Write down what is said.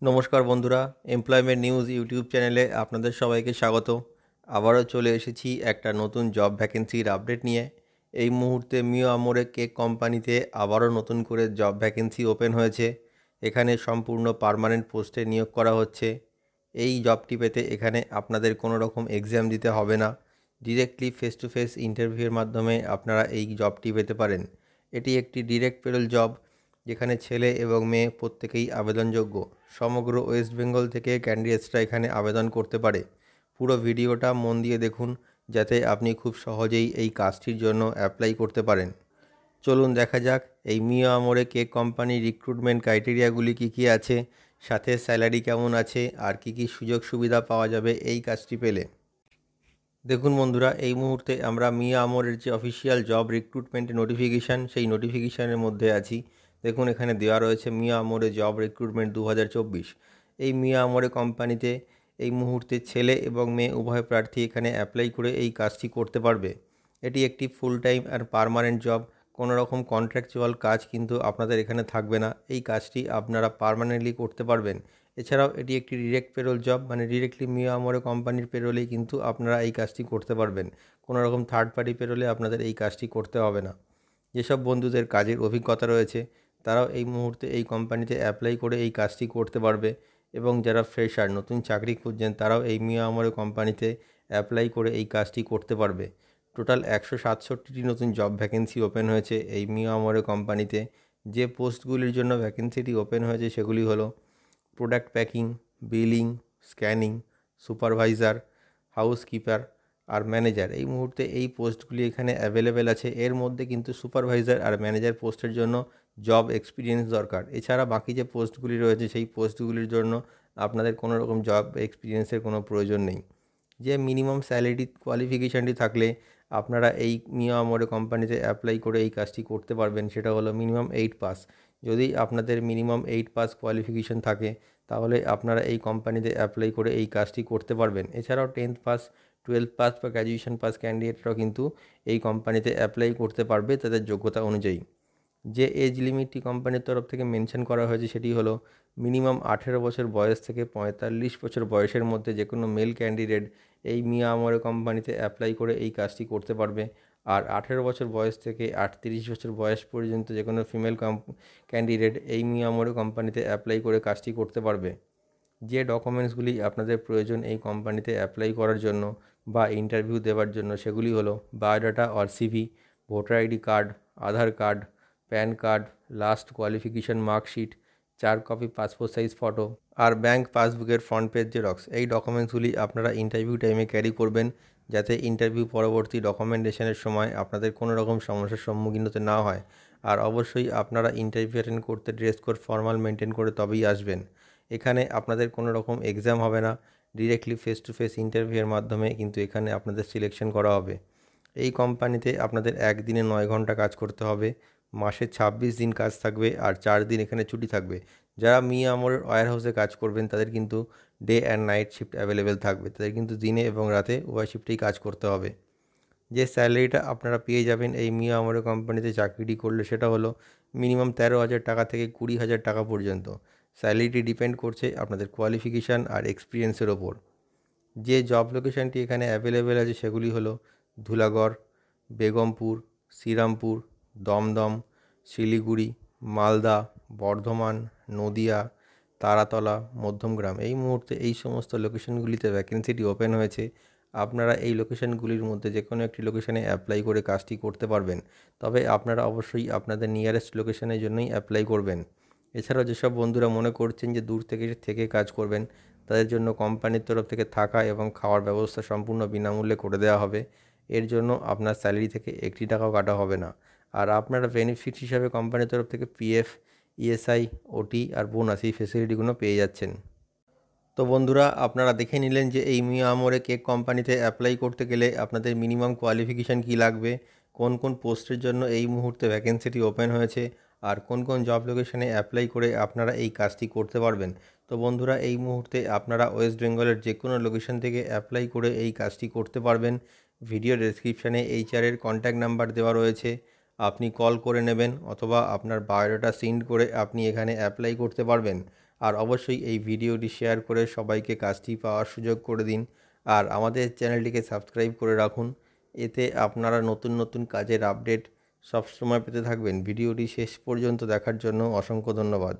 নমস্কার বন্ধুরা, employment news YouTube চ্যানেলে আপনাদের সবাইকে স্বাগত। আবারও চলে এসেছি একটা নতুন জব ভ্যাকেন্সির আপডেট নিয়ে। এই মুহূর্তে মিও আমোরে কেক কোম্পানিতে আবারও নতুন করে জব ভ্যাকেন্সি ওপেন হয়েছে। এখানে সম্পূর্ণ পার্মানেন্ট পোস্টে নিয়োগ করা হচ্ছে। এই জবটি পেতে এখানে আপনাদের কোনো রকম এক্সাম দিতে হবে না। ডিরেক্টলি ফেস টু ফেস ইন্টারভিউয়ের মাধ্যমে আপনারা এই জবটি পেতে পারেন। এটি একটি ডিরেক্ট পেরোল জব, যেখানে ছেলে এবং মেয়ে প্রত্যেকেই আবেদনযোগ্য। সমগ্র ওয়েস্ট বেঙ্গল থেকে ক্যান্ডিডেটসরা এখানে আবেদন করতে পারে। পুরো ভিডিওটা মন দিয়ে দেখুন, যাতে আপনি খুব সহজেই এই কাজটির জন্য অ্যাপ্লাই করতে পারেন। চলুন দেখা যাক এই মিও আমোরে কেক কোম্পানির রিক্রুটমেন্ট ক্রাইটেরিয়াগুলি কী কী আছে, সাথে স্যালারি কেমন আছে, আর কী কী সুযোগ সুবিধা পাওয়া যাবে এই কাজটি পেলে। দেখুন বন্ধুরা, এই মুহূর্তে আমরা মিয়া আমরের যে অফিসিয়াল জব রিক্রুটমেন্ট নোটিফিকেশান, সেই নোটিফিকেশানের মধ্যে আছি। দেখুন এখানে দেওয়া রয়েছে মিয়া আমরে জব রিক্রুটমেন্ট 2024। এই মিয়া আমরে কোম্পানিতে এই মুহূর্তে ছেলে এবং মেয়ে উভয় প্রার্থী এখানে অ্যাপ্লাই করে এই কাজটি করতে পারবে। এটি একটি ফুল টাইম আর পার্মানেন্ট জব। কোনো রকম কন্ট্রাকচুয়াল কাজ কিন্তু আপনাদের এখানে থাকবে না। এই কাজটি আপনারা পার্মানেন্টলি করতে পারবেন। এছাড়াও এটি একটি ডিরেক্ট পেরোল জব, মানে ডিরেক্টলি মিও আমরে কোম্পানির পেরোলেই কিন্তু আপনারা এই কাজটি করতে পারবেন। কোনো রকম থার্ড পার্টি পেরোলে আপনাদের এই কাজটি করতে হবে না। যেসব বন্ধুদের কাজের অভিজ্ঞতা রয়েছে, তারাও এই মুহূর্তে এই কোম্পানিতে অ্যাপ্লাই করে এই কাজটি করতে পারবে। এবং যারা ফ্রেশার, নতুন চাকরি খুঁজছেন, তারাও এই মিও আমরে কোম্পানিতে অ্যাপ্লাই করে এই কাজটি করতে পারবে। টোটাল 167টি নতুন জব ভ্যাকেন্সি ওপেন হয়েছে এই মিও আমরে কোম্পানিতে। যে পোস্টগুলির জন্য ভ্যাকেন্সিটি ওপেন হয়েছে সেগুলি হলো product packing, billing, scanning, supervisor, housekeeper আর ম্যানেজার। এই মুহূর্তে এই পোস্টগুলি এখানে অ্যাভেলেবেল আছে। এর মধ্যে কিন্তু সুপারভাইজার আর ম্যানেজার পোস্টের জন্য জব এক্সপিরিয়েন্স দরকার। এছাড়া বাকি যে পোস্টগুলি রয়েছে, সেই পোস্টগুলির জন্য আপনাদের কোনো রকম জব এক্সপিরিয়েন্সের কোনো প্রয়োজন নেই। যে মিনিমাম স্যালারি কোয়ালিফিকেশানটি থাকলে আপনারা এই মিও আমরে কোম্পানিতে অ্যাপ্লাই করে এই কাজটি করতে পারবেন, সেটা হলো মিনিমাম 8 পাস। যদি আপনাদের মিনিমাম 8 পাস কোয়ালিফিকেশান থাকে, তাহলে আপনারা এই কোম্পানিতে অ্যাপ্লাই করে এই কাজটি করতে পারবেন। এছাড়াও 10th পাস, 12th পাস বা গ্র্যাজুয়েশন পাস ক্যান্ডিডেটরাও কিন্তু এই কোম্পানিতে অ্যাপ্লাই করতে পারবে তাদের যোগ্যতা অনুযায়ী। যে এজ লিমিটটি কোম্পানির তরফ থেকে মেনশন করা হয়েছে, সেটি হলো মিনিমাম 18 বছর বয়স থেকে 45 বছর বয়সের মধ্যে যে কোনো মেল ক্যান্ডিডেট এই মিয়া আমরে কোম্পানিতে অ্যাপ্লাই করে এই কাজটি করতে পারবে। আর 18 বছর বয়স থেকে 38 বছর বয়স পর্যন্ত যে কোনো ফিমেল ক্যান্ডিডেট এই মিয়া আমরে কোম্পানিতে অ্যাপ্লাই করে কাজটি করতে পারবে। যে ডকুমেন্টসগুলি আপনাদের প্রয়োজন এই কোম্পানিতে অ্যাপ্লাই করার জন্য বা ইন্টারভিউ দেওয়ার জন্য, সেগুলি হলো biodata or CV, voter ID card, Aadhaar card, PAN card, last qualification marksheet, 4 copy passport size photo আর ব্যাঙ্ক পাসবুকের ফ্রন্ট পেজ জেরক্স। এই ডকুমেন্টসগুলি আপনারা ইন্টারভিউ টাইমে ক্যারি করবেন, যাতে ইন্টারভিউ পরবর্তী ডকুমেন্টেশনের সময় আপনাদের কোনো রকম সমস্যার সম্মুখীন হতে না হয়। আর অবশ্যই আপনারা ইন্টারভিউ অ্যাটেন্ড করতে ড্রেস কোড ফর্মাল মেনটেন করে তবেই আসবেন। এখানে আপনাদের কোনো রকম এক্সাম হবে না। ডিরেক্টলি ফেস টু ফেস ইন্টারভিউয়ের মাধ্যমে কিন্তু এখানে আপনাদের সিলেকশন করা হবে। এই কোম্পানিতে আপনাদের একদিনে 9 ঘন্টা কাজ করতে হবে। মাসে 26 দিন কাজ থাকবে আর 4 দিন এখানে ছুটি থাকবে। যারা মিয়া আমরের ওয়্যার হাউসে কাজ করবেন, তাদের কিন্তু day and night shift available থাকবে। তাদের কিন্তু দিনে এবং রাতে উভয় শিফটেই কাজ করতে হবে। যে স্যালারিটা আপনারা পেয়ে যাবেন এই মিয়া আমরে কোম্পানিতে চাকরিটি করলে, সেটা হলো মিনিমাম 13,000 টাকা থেকে 20,000 টাকা পর্যন্ত। স্যালারিটি ডিপেন্ড করছে আপনাদের কোয়ালিফিকেশান আর এক্সপিরিয়েন্সের ওপর। যে জব লোকেশানটি এখানে অ্যাভেলেবেল আছে সেগুলি হলো ধুলাগড়, বেগমপুর, শ্রীরামপুর, দমদম, শিলিগুড়ি, মালদা, বর্ধমান, নদিয়া, তারাতলা, মধ্যমগ্রাম। এই মুহূর্তে এই সমস্ত লোকেশানগুলিতে ভ্যাকেন্সিটি ওপেন হয়েছে। আপনারা এই লোকেশানগুলির মধ্যে যে কোনো একটি লোকেশানে অ্যাপ্লাই করে কাজটি করতে পারবেন। তবে আপনারা অবশ্যই আপনাদের নিয়ারেস্ট লোকেশানের জন্যই অ্যাপ্লাই করবেন। এছাড়াও যেসব বন্ধুরা মনে করছেন যে দূর থেকে থেকে কাজ করবেন, তাদের জন্য কোম্পানির তরফ থেকে থাকা এবং খাওয়ার ব্যবস্থা সম্পূর্ণ বিনামূল্যে করে দেওয়া হবে। এর জন্য আপনার স্যালারি থেকে একটি টাকাও কাটা হবে না। আর আপনারা বেনিফিট হিসাবে কোম্পানির তরফ থেকে পিএফ, ইএসআই, ওটি আর বোনাস, এই ফেসিলিটিগুলো পেয়ে যাচ্ছেন। তো বন্ধুরা, আপনারা দেখে নিলেন যে এই মিয়া আমরে কেক কোম্পানিতে অ্যাপ্লাই করতে গেলে আপনাদের মিনিমাম কোয়ালিফিকেশান কী লাগবে, কোন কোন পোস্টের জন্য এই মুহূর্তে ভ্যাকেন্সিটি ওপেন হয়েছে, আর কোন কোন জব লোকেশানে অ্যাপ্লাই করে আপনারা এই কাজটি করতে পারবেন। তো বন্ধুরা, এই মুহূর্তে আপনারা ওয়েস্ট বেঙ্গলের যে কোনো লোকেশান থেকে অ্যাপ্লাই করে এই কাজটি করতে পারবেন। ভিডিও ডেসক্রিপশানে এইচআরের কন্ট্যাক্ট নাম্বার দেওয়া রয়েছে। আপনি কল করে নেবেন, অথবা আপনার বায়োডাটা সেন্ড করে আপনি এখানে অ্যাপ্লাই করতে পারবেন। আর অবশ্যই এই ভিডিওটি শেয়ার করে সবাইকে কাজটি পাওয়ার সুযোগ করে দিন। আর আমাদের চ্যানেলটিকে সাবস্ক্রাইব করে রাখুন, এতে আপনারা নতুন নতুন কাজের আপডেট সবসময় পেতে থাকবেন। ভিডিওটি শেষ পর্যন্ত দেখার জন্য অসংখ্য ধন্যবাদ।